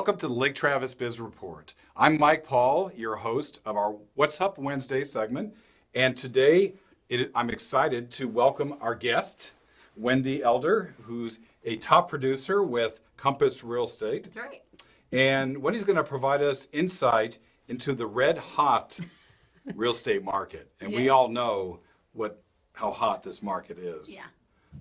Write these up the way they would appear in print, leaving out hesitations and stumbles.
Welcome to the Lake Travis Biz Report. I'm Mike Paul, your host of our What's Up Wednesday segment. And today I'm excited to welcome our guest, Wendy Elder, who's a top producer with Compass Real Estate. That's right. And Wendy's going to provide us insight into the red hot real estate market. And we all know how hot this market is. Yeah.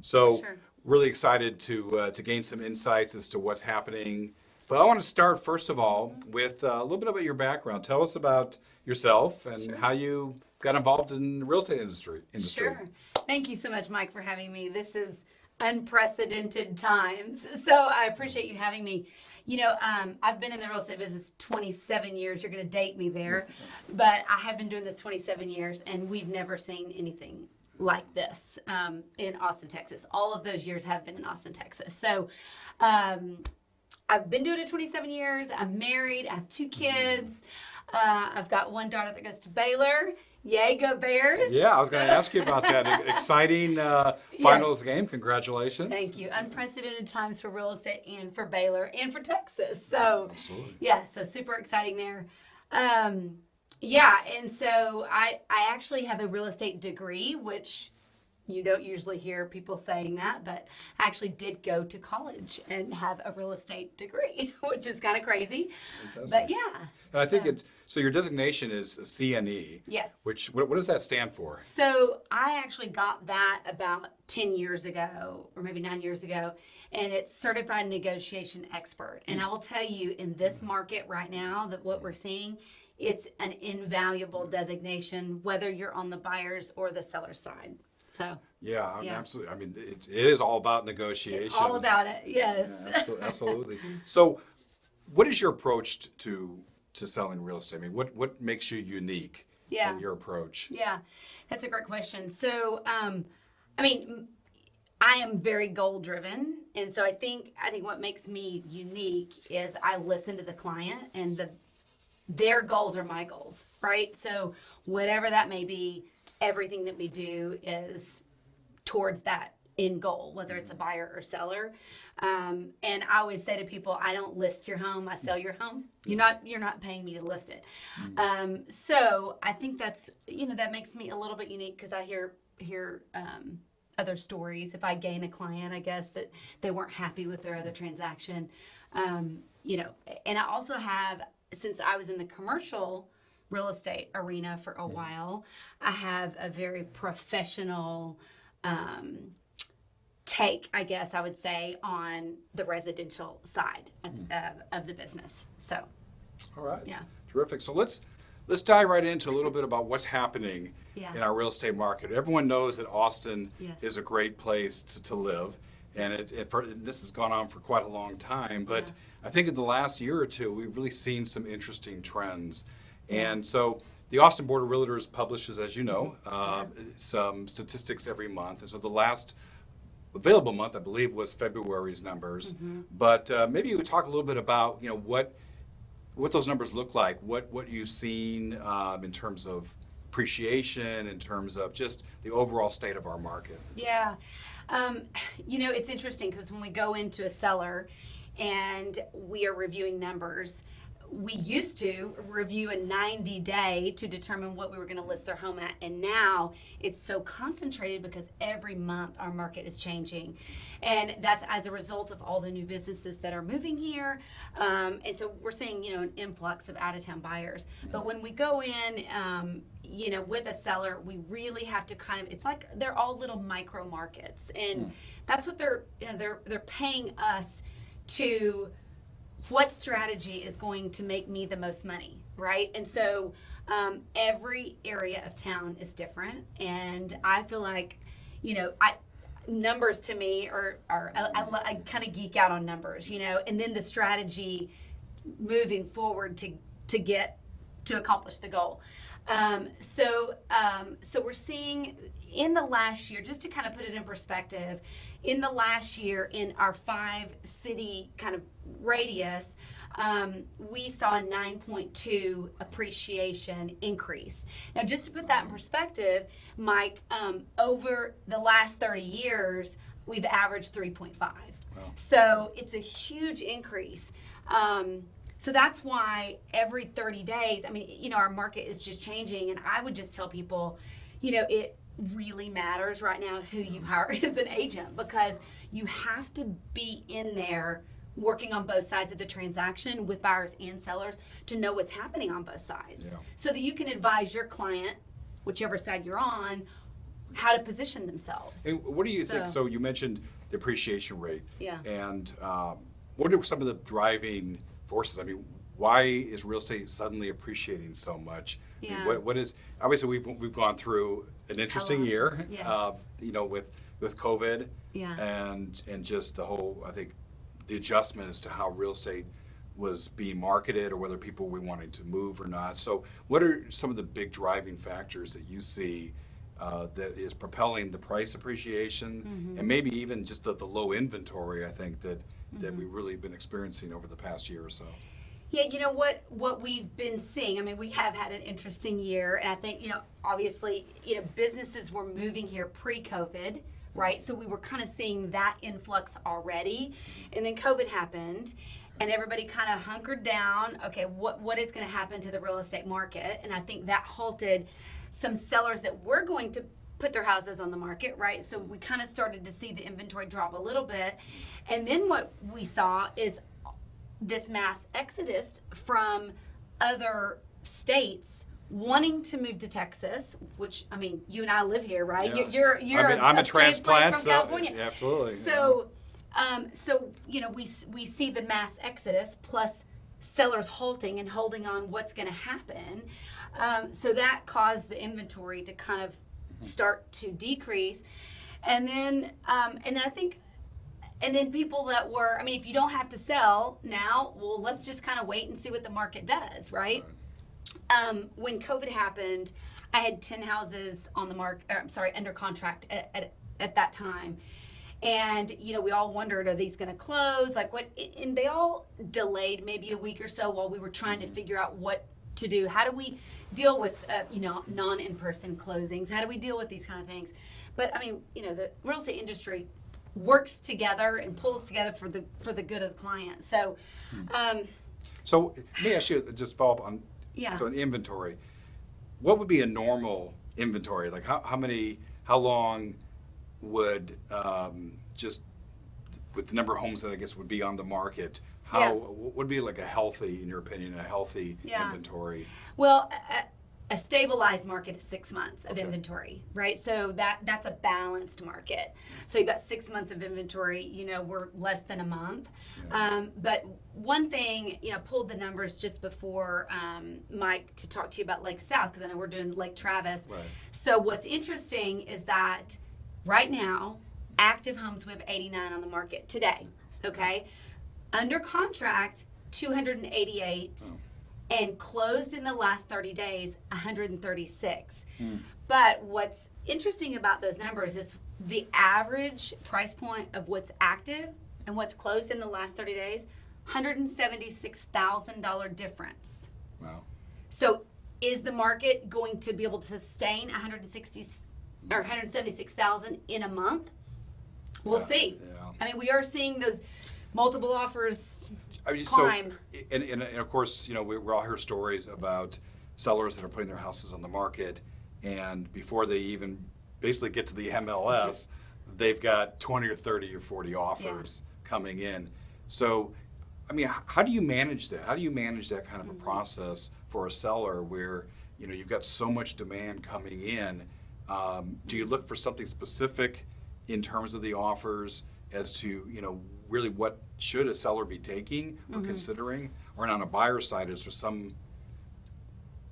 So Sure. really excited to gain some insights as to what's happening. But I want to start first of all with a little bit about your background. Tell us about yourself and how you got involved in the real estate industry. Sure. Thank you so much, Mike, for having me. This is unprecedented times. So I appreciate you having me. You know, I've been in the real estate business 27 years. You're going to date me there. But I have been doing this 27 years, and we've never seen anything like this in Austin, Texas. All of those years have been in Austin, Texas. So I've been doing it 27 years. I'm married. I have 2 kids. I've got one daughter that goes to Baylor. Yay, go Bears. Yeah, I was going to ask you about that exciting finals game. Congratulations. Thank you. Unprecedented times for real estate and for Baylor and for Texas. So, Absolutely. yeah, so super exciting there. Yeah, and so I actually have a real estate degree, which you don't usually hear people saying that, but I actually did go to college and have a real estate degree, which is kind of crazy. Fantastic. But yeah. And I think so your designation is a CNE. Yes. Which, what does that stand for? So I actually got that about 10 years ago, or maybe 9 years ago, and it's Certified Negotiation Expert. And I will tell you, in this market right now, that what we're seeing, it's an invaluable designation, whether you're on the buyer's or the seller's side. So Yeah, absolutely. I mean, it is all about negotiation. all about it, yes. Yeah, absolutely. So what is your approach to selling real estate? I mean, what makes you unique in your approach? Yeah, that's a great question. So, I mean, I am very goal driven. And so I think what makes me unique is I listen to the client, and their goals are my goals, right? So whatever that may be, everything that we do is towards that end goal, whether it's a buyer or seller. And I always say to people, I don't list your home, I sell your home. You're not paying me to list it. So I think that's, that makes me a little bit unique, because I hear other stories. If I gain a client, I guess, that they weren't happy with their other transaction. And I also have, since I was in the commercial real estate arena for a while, I have a very professional take, I guess I would say, on the residential side of the business. So, all right, yeah, terrific. So let's dive right into a little bit about what's happening in our real estate market. Everyone knows that Austin is a great place to live, and this has gone on for quite a long time. But I think in the last year or two, we've really seen some interesting trends. And so the Austin Board of Realtors publishes, as you know, some statistics every month. And so the last available month, I believe, was February's numbers. But maybe you would talk a little bit about, what those numbers look like, what you've seen in terms of appreciation, in terms of just the overall state of our market. Yeah. It's interesting, because when we go into a seller and we are reviewing numbers, we used to review a 90-day to determine what we were going to list their home at, and now it's so concentrated because every month our market is changing, and that's as a result of all the new businesses that are moving here, and so we're seeing an influx of out-of-town buyers. But when we go in, with a seller, we really have to it's like they're all little micro markets, and that's what they're paying us to. What strategy is going to make me the most money, right? And so every area of town is different, and I feel like, numbers to me I kind of geek out on numbers, and then the strategy moving forward to accomplish the goal. So we're seeing in the last year, just to kind of put it in perspective, in the last year in our 5-city kind of radius, we saw a 9.2 appreciation increase. Now, just to put that in perspective, Mike, over the last 30 years, we've averaged 3.5. Wow. So it's a huge increase. So that's why every 30 days, I mean, you know, our market is just changing. And I would just tell people, you know, it really matters right now who you hire as an agent, because you have to be in there working on both sides of the transaction with buyers and sellers to know what's happening on both sides, so that you can advise your client, whichever side you're on, how to position themselves. And what do you think? So you mentioned the appreciation rate. Yeah. And what are some of the driving forces? I mean, why is real estate suddenly appreciating so much? Yeah. I mean, what is, obviously we've gone through an interesting year, Yes. you know, with COVID, Yeah. and just the whole, I think, the adjustment as to how real estate was being marketed, or whether people were wanting to move or not. So what are some of the big driving factors that you see that is propelling the price appreciation, and maybe even just the low inventory, I think, that we've really been experiencing over the past year or so? Yeah, you know what we've been seeing, I mean, we have had an interesting year, and I think, you know, obviously, you know, businesses were moving here pre-COVID, right? So we were kind of seeing that influx already, and then COVID happened, and everybody kind of hunkered down. Okay, what is going to happen to the real estate market? And I think that halted some sellers that were going to put their houses on the market, right? So we kind of started to see the inventory drop a little bit, and then what we saw is this mass exodus from other states wanting to move to Texas, which, I mean, you and I live here, right? Yeah. You're I mean, I'm a transplant, from so California. absolutely. So, so you know, we see the mass exodus plus sellers halting and holding on what's going to happen. So that caused the inventory to kind of start to decrease, and then I think. And then people that were, I mean, if you don't have to sell now, well, let's just kind of wait and see what the market does, right? When COVID happened, I had 10 houses on the under contract at that time. And, you know, we all wondered, are these going to close? Like what? And they all delayed maybe a week or so while we were trying to figure out what to do. How do we deal with, you know, non-in-person closings? How do we deal with these kind of things? But, I mean, you know, the real estate industry works together and pulls together for the good of the client. So, so let me ask you, just follow up on, so an inventory. What would be a normal inventory? Like how long would, just with the number of homes that I guess would be on the market, what would be like a healthy, in your opinion, a healthy inventory? Well, a stabilized market is 6 months of inventory, right? So that's a balanced market. So you've got 6 months of inventory, you know, we're less than a month. But one thing, you know, pulled the numbers just before Mike to talk to you about Lake South, because I know we're doing Lake Travis. Right. So what's interesting is that right now, active homes, we have 89 on the market today, okay? Under contract, 288. And closed in the last 30 days, 136. But what's interesting about those numbers is the average price point of what's active and what's closed in the last 30 days, $176,000 difference. Wow. So is the market going to be able to sustain 176,000 in a month? We'll see. Yeah. I mean, we are seeing those multiple offers. I mean, climb. So, and of course, you know, we're all hear stories about sellers that are putting their houses on the market, and before they even basically get to the MLS, they've got 20 or 30 or 40 offers coming in. So, I mean, how do you manage that? How do you manage that kind of a process for a seller where, you know, you've got so much demand coming in? Do you look for something specific in terms of the offers as to, you know, really what should a seller be taking or considering? Or on a buyer side, is there some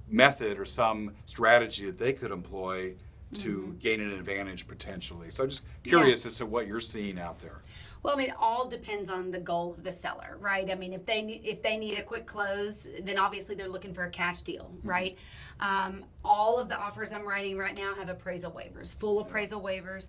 method or some strategy that they could employ to gain an advantage potentially? So just curious as to what you're seeing out there. Well, I mean, it all depends on the goal of the seller, right? I mean, if they need a quick close, then obviously they're looking for a cash deal, right? All of the offers I'm writing right now have appraisal waivers, full appraisal waivers.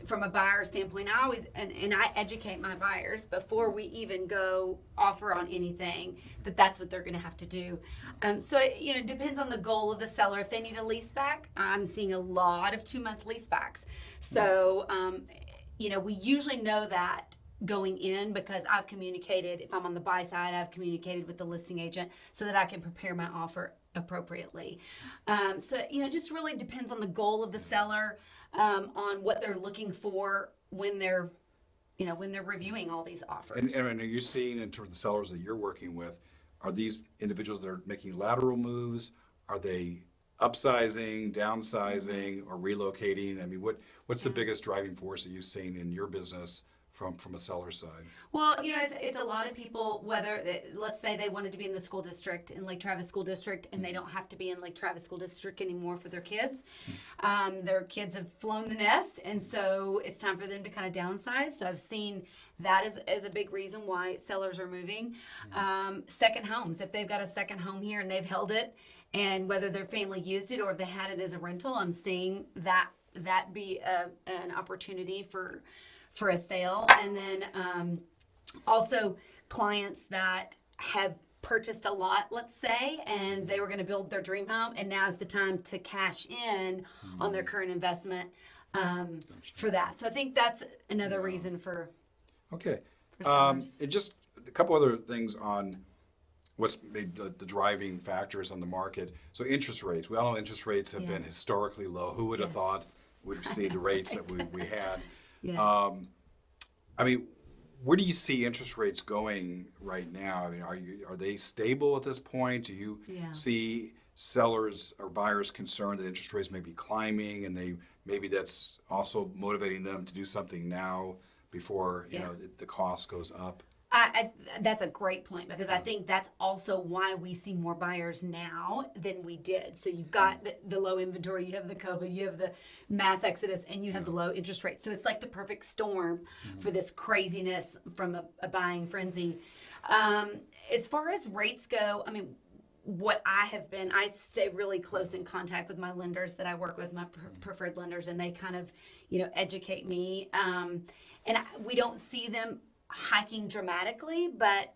From a buyer standpoint, I always and I educate my buyers before we even go offer on anything that's what they're going to have to do. So you know, it depends on the goal of the seller. If they need a lease back, I'm seeing a lot of 2-month lease backs. So you know, we usually know that going in, because I've communicated, if I'm on the buy side, I've communicated with the listing agent so that I can prepare my offer appropriately. So, just really depends on the goal of the seller, on what they're looking for when they're reviewing all these offers. And are you seeing, in terms of the sellers that you're working with, are these individuals that are making lateral moves? Are they upsizing, downsizing, or relocating? I mean, what's the biggest driving force that you've seen in your business from a seller side? Well, it's a lot of people, let's say they wanted to be in the school district, in Lake Travis School District, and they don't have to be in Lake Travis School District anymore for their kids. Their kids have flown the nest, and so it's time for them to kind of downsize. So I've seen that as a big reason why sellers are moving. Second homes, if they've got a second home here and they've held it, and whether their family used it or if they had it as a rental, I'm seeing that be an opportunity for a sale. And then also clients that have purchased a lot, let's say, and they were going to build their dream home, and now's the time to cash in on their current investment for that. So I think that's another reason for sellers. And just a couple other things on what's made the driving factors on the market. So interest rates. We all know interest rates have been historically low. Who would have thought we'd see the rates that we had? Yes. I mean, where do you see interest rates going right now? I mean, are they stable at this point? Do you see sellers or buyers concerned that interest rates may be climbing, and maybe that's also motivating them to do something now before the cost goes up? That's a great point, because I think that's also why we see more buyers now than we did. So you've got the low inventory, you have the COVID, you have the mass exodus, and you have the low interest rates. So it's like the perfect storm for this craziness from a buying frenzy. As far as rates go, I mean, I stay really close in contact with my lenders that I work with, my preferred lenders, and they kind of, educate me. We don't see them hiking dramatically, but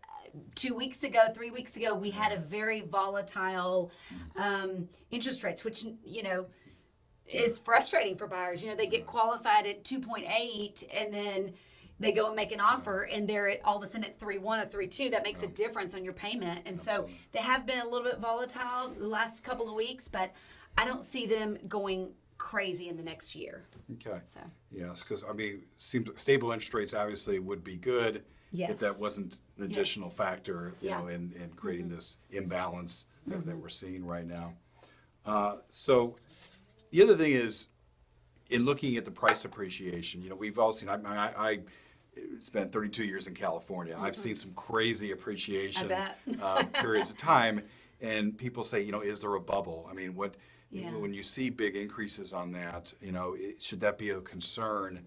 3 weeks ago, we had a very volatile interest rates, which, is frustrating for buyers. They get qualified at 2.8, and then they go and make an offer, and they're all of a sudden at 3.1 or 3.2. That makes a difference on your payment. And so they have been a little bit volatile the last couple of weeks, but I don't see them going crazy in the next year. Okay. So. Yes, because stable interest rates obviously would be good if that wasn't an additional factor, in creating this imbalance that we're seeing right now. So the other thing is, in looking at the price appreciation, we've all seen. I spent 32 years in California. I've seen some crazy appreciation periods of time, and people say, is there a bubble? I mean, when you see big increases on that, should that be a concern?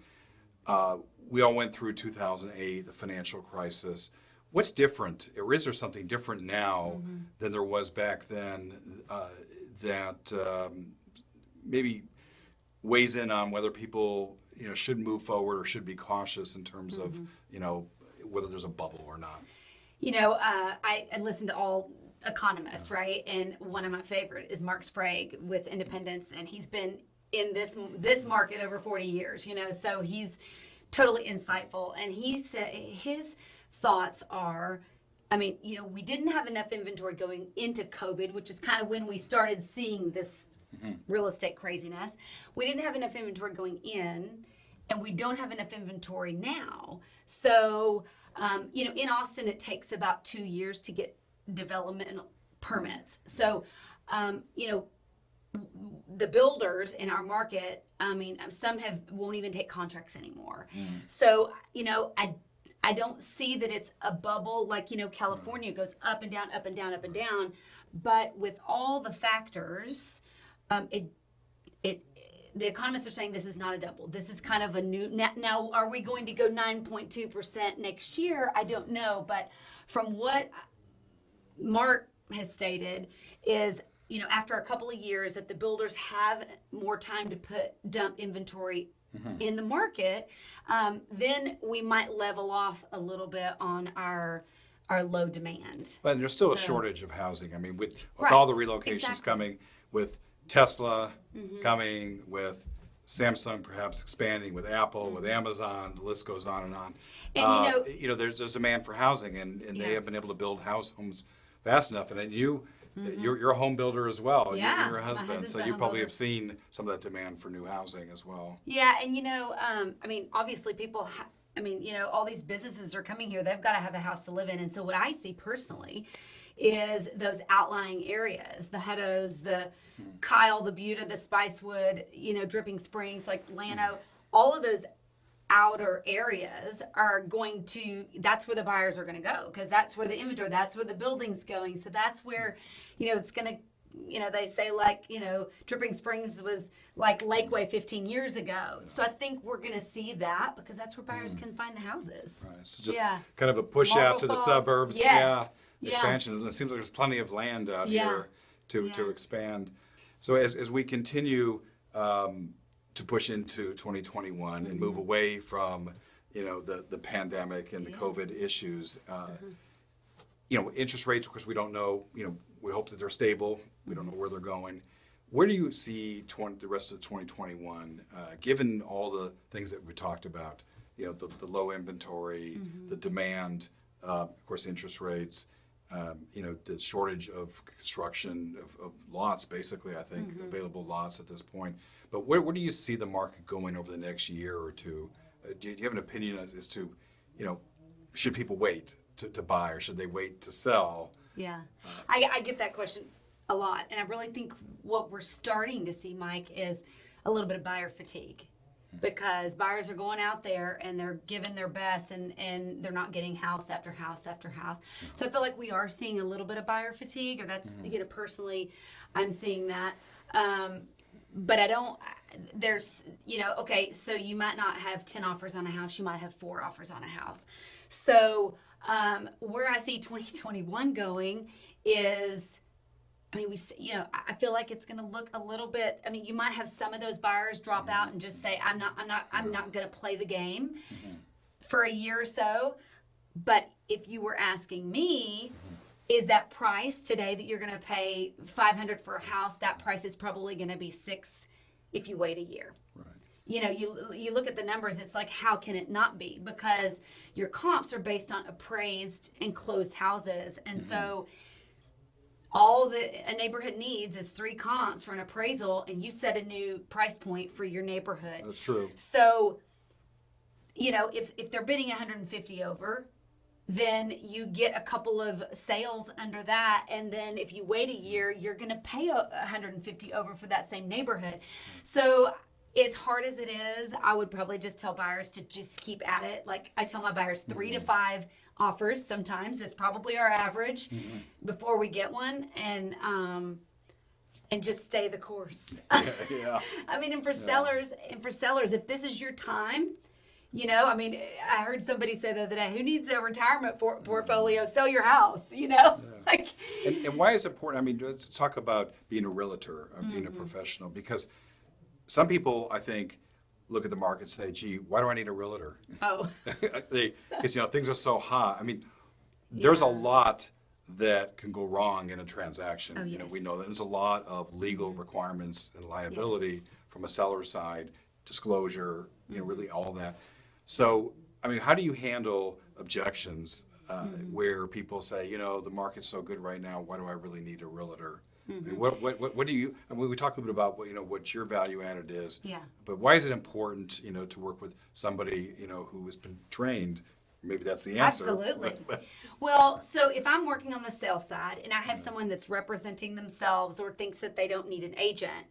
We all went through 2008, the financial crisis. What's different, or is there something different now than there was back then that maybe weighs in on whether people, should move forward or should be cautious in terms of, whether there's a bubble or not? I listen to all economists, right? And one of my favorite is Mark Sprague with Independence, and he's been in this market over 40 years, so he's totally insightful. And he said his thoughts are, we didn't have enough inventory going into COVID, which is kind of when we started seeing this real estate craziness. We didn't have enough inventory going in, and we don't have enough inventory now. So, in Austin, it takes about 2 years to get development permits. So, the builders in our market, some won't even take contracts anymore. So, I don't see that it's a bubble like, California goes up and down, up and down, up and down. But with all the factors, the economists are saying this is not a double. This is kind of a new. Now, are we going to go 9.2% next year? I don't know. But from what Mark has stated is, after a couple of years that the builders have more time to dump inventory in the market, then we might level off a little bit on our low demand. But there's still a shortage of housing. With all the relocations coming, with Tesla coming, with Samsung perhaps expanding with Apple, with Amazon, the list goes on and on. And There's demand for housing, and they have been able to build homes fast enough. And then you're a home builder as well. Yeah, You're a my husband, husband's so a you home probably builder. have seen some of that demand for new housing as well. Yeah, and obviously people, all these businesses are coming here. They've got to have a house to live in. And so what I see personally is those outlying areas, the Huttos, the Kyle, the Buda, the Spicewood, Dripping Springs, like Llano, all of those outer areas that's where the buyers are going to go, because that's where the inventory, that's where the building's going. So that's where, it's going to, they say Dripping Springs was like Lakeway 15 years ago. So I think we're going to see that because that's where buyers can find the houses. Right. So just Yeah. kind of a push Marble out to the Falls. suburbs. Yes. Yeah. Yeah. Expansion. And it seems like there's plenty of land out Yeah. here to Yeah. expand. So as we continue to push into 2021 and move away from, the pandemic and the COVID issues, interest rates, of course, we don't know, we hope that they're stable. We don't know where they're going. Where do you see the rest of 2021, given all the things that we talked about, the low inventory, the demand, of course, interest rates, the shortage of construction of lots, basically, I think, available lots at this point. But where do you see the market going over the next year or two? Do you have an opinion as to, should people wait to buy or should they wait to sell? Yeah, I get that question a lot. And I really think what we're starting to see, Mike, is a little bit of buyer fatigue, because buyers are going out there and they're giving their best and they're not getting house after house after house. So I feel like we are seeing a little bit of buyer fatigue, or that's, personally, I'm seeing that. But okay, so you might not have 10 offers on a house, you might have 4 offers on a house. So where I see 2021 going is, I feel like it's going to look a little bit, you might have some of those buyers drop out and just say, I'm not going to play the game for a year or so. But if you were asking me, is that price today that you're going to pay $500 for a house, that price is probably going to be $600 if you wait a year. Right. You look at the numbers, it's like, how can it not be? Because your comps are based on appraised and closed houses. And so all a neighborhood needs is 3 comps for an appraisal, and you set a new price point for your neighborhood. That's true. So, if they're bidding 150 over, then you get a couple of sales under that, and then if you wait a year, you're going to pay 150 over for that same neighborhood. So as hard as it is, I would probably just tell buyers to just keep at it. Like I tell my buyers, 3 to 5 offers sometimes. It's probably our average before we get one, and just stay the course. Yeah. And for sellers, if this is your time, I heard somebody say the other day, who needs a retirement portfolio? Sell your house, like. And why is it important? Let's talk about being a realtor, being a professional, because some people, I think, look at the market and say, gee, why do I need a realtor? Oh. Because, things are so hot. There's a lot that can go wrong in a transaction. Oh, yes. We know that there's a lot of legal requirements and liability from a seller's side, disclosure, really all that. So, how do you handle objections where people say, the market's so good right now, why do I really need a realtor? What do you? We talked a little bit about what your value added is. Yeah. But why is it important, to work with somebody, who has been trained? Maybe that's the answer. Absolutely. Well, so if I'm working on the sales side and I have someone that's representing themselves or thinks that they don't need an agent,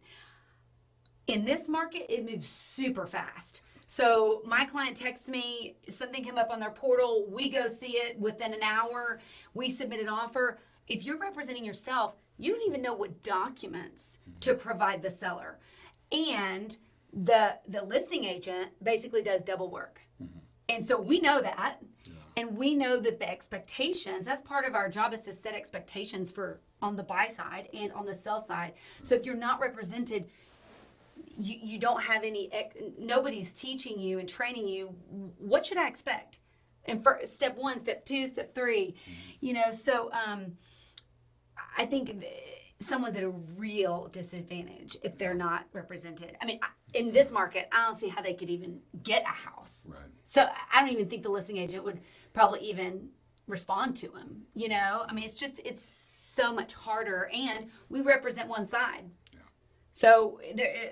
in this market, it moves super fast. So my client texts me, something came up on their portal, we go see it within an hour, we submit an offer. If you're representing yourself, you don't even know what documents to provide the seller. And the listing agent basically does double work. And so we know that. Yeah. And we know that the expectations, that's part of our job, is to set expectations for on the buy side and on the sell side. So if you're not represented, you don't have nobody's teaching you and training you, what should I expect? And for step 1, step 2, step 3, so I think someone's at a real disadvantage if they're not represented. I mean, in this market, I don't see how they could even get a house. Right. So I don't even think the listing agent would probably even respond to him. You know, I mean, it's so much harder, and we represent one side. Yeah. So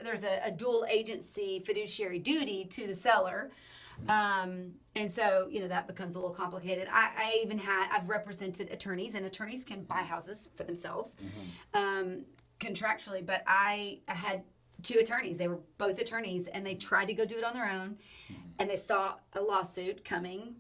there's a dual agency fiduciary duty to the seller. And so, you know, that becomes a little complicated. I've represented attorneys, and attorneys can buy houses for themselves, contractually, but I had 2 attorneys. They were both attorneys, and they tried to go do it on their own, and they saw a lawsuit coming,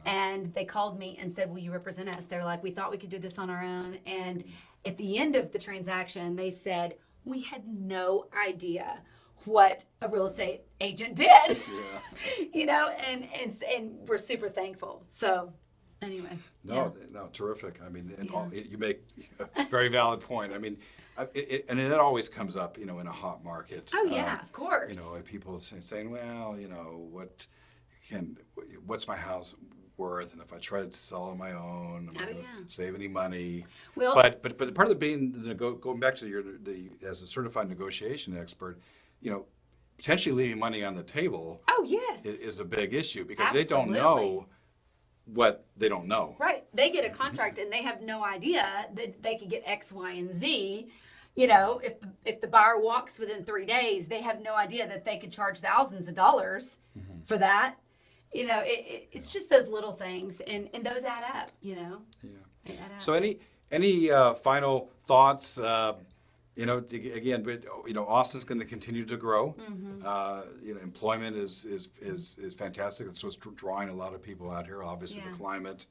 and they called me and said, will you represent us? They're like, we thought we could do this on our own. And at the end of the transaction, they said, we had no idea what a real estate agent did. Yeah. You know, and we're super thankful. So anyway. No, terrific. I mean, you make a very valid point. I mean, and it always comes up, you know, in a hot market. Oh yeah, of course. You know, and people saying, well, you know, what's my house worth? And if I try to sell on my own, am I going to save any money? Well, but part of it being going back to as a certified negotiation expert, you know, potentially leaving money on the table. Oh yes, is a big issue because Absolutely. they don't know what they don't know. Right. They get a contract and they have no idea that they could get X, Y, and Z. You know, if the buyer walks within 3 days, they have no idea that they could charge thousands of dollars for that. You know, it's just those little things, and those add up. You know. Yeah. They add up. So any final thoughts? You know, again, you know, Austin's going to continue to grow. You know, employment is fantastic. It's what's drawing a lot of people out here. Obviously, the climate,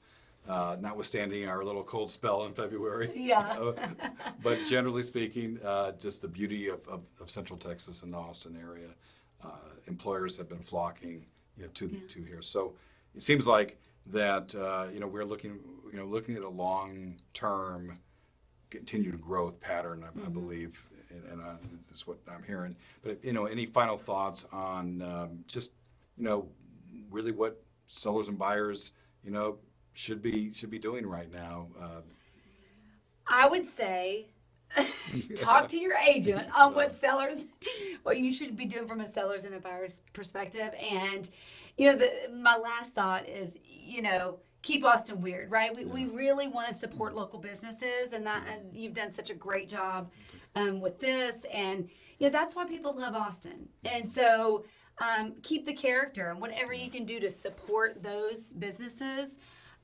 notwithstanding our little cold spell in February. Yeah. But generally speaking, just the beauty of Central Texas and the Austin area, employers have been flocking, you know, to here. So it seems like that you know, we're looking at a long-term continued growth pattern, I believe, and that's what I'm hearing. But you know, any final thoughts on just, you know, really what sellers and buyers, you know, should be doing right now? I would say talk to your agent on what you should be doing from a seller's and a buyer's perspective. And you know, my last thought is, you know, keep Austin weird, right? We really want to support local businesses, and you've done such a great job with this, and you know, that's why people love Austin. And so keep the character, and whatever you can do to support those businesses.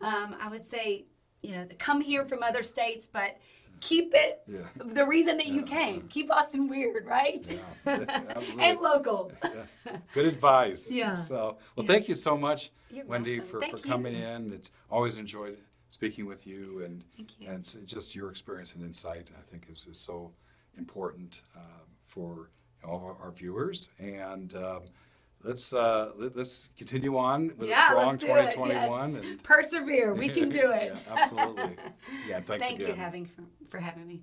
I would say, you know, come here from other states, but keep it the reason that you came. Keep Austin weird, right? Yeah, absolutely. And local. Good advice. Yeah. So, well, thank you so much, You're Wendy, welcome. for Thank coming you. in. It's always enjoyed speaking with you, and Thank you. and just your experience and insight, I think, is so important for all of our viewers. And let's continue on with a strong let's do it. 2021. Yes. And Persevere. We can do it. Yeah, absolutely. Yeah, thanks Thank again. you for having me.